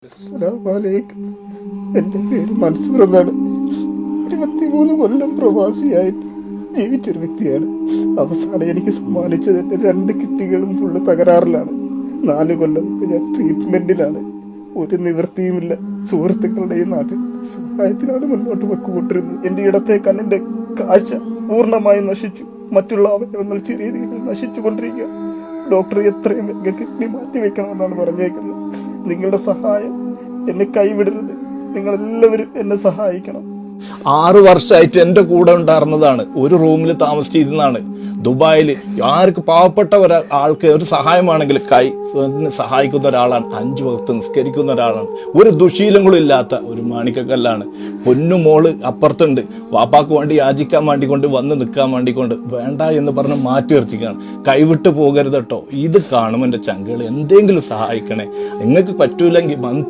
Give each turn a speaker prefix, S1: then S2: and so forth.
S1: അസ്സലാമലൈക്കും. എൻ്റെ പേര് മൻസൂർ എന്നാണ്. 23 കൊല്ലം പ്രവാസിയായിട്ട് ജീവിച്ചൊരു വ്യക്തിയാണ്. അവസാനം എനിക്ക് സമ്മാനിച്ചത് എൻ്റെ 2 കിഡ്നികളും ഫുള്ള് തകരാറിലാണ്. 4 കൊല്ലം ഞാൻ ട്രീറ്റ്മെന്റിലാണ്. ഒരു നിവൃത്തിയുമില്ല. സുഹൃത്തുക്കളുടെ ഈ നാട്ടിൽ സഹായത്തിനാണ് മുന്നോട്ട് വെക്കുകൊണ്ടിരുന്നത്. എൻ്റെ ഇടത്തെ കണ്ണിന്റെ കാഴ്ച പൂർണ്ണമായും നശിച്ചു. മറ്റുള്ള അവയവങ്ങൾ ചെറിയ രീതിയിൽ നശിച്ചുകൊണ്ടിരിക്കുക. ഡോക്ടർ എത്രയും വേഗം കിഡ്നി മാറ്റിവെക്കണമെന്നാണ് പറഞ്ഞേക്കുന്നത്. നിങ്ങളുടെ സഹായം എന്നെ കൈവിടരുത്. നിങ്ങളെല്ലാവരും എന്നെ സഹായിക്കണം.
S2: 6 വർഷമായിട്ട് എൻ്റെ കൂടെ ഉണ്ടായിരുന്നതാണ്. ഒരു റൂമിൽ താമസിച്ചിരുന്നാണ്. ദുബായിൽ ആർക്ക് പാവപ്പെട്ട ഒരാൾക്ക് ഒരു സഹായമാണെങ്കിൽ സഹായിക്കുന്ന ഒരാളാണ്. 5 വക്ത് നിസ്കരിക്കുന്ന ഒരാളാണ്. ഒരു ദുശീലങ്ങളും ഇല്ലാത്ത ഒരു മാണിക്കക്കല്ലാണ്. പൊന്നുമോള് അപ്പുറത്തുണ്ട്. വാപ്പാക്ക് വേണ്ടി യാചിക്കാൻ വേണ്ടിക്കൊണ്ട് വന്ന് നിൽക്കാൻ വേണ്ടിക്കൊണ്ട് വേണ്ട എന്ന് പറഞ്ഞ് മാറ്റി നിർത്തിക്കാണ്. കൈവിട്ട് പോകരുത് കേട്ടോ. ഇത് കാണുമ്പോൾ എൻ്റെ ചങ്കുകൾ എന്തെങ്കിലും സഹായിക്കണേ. നിങ്ങൾക്ക് പറ്റൂലെങ്കിൽ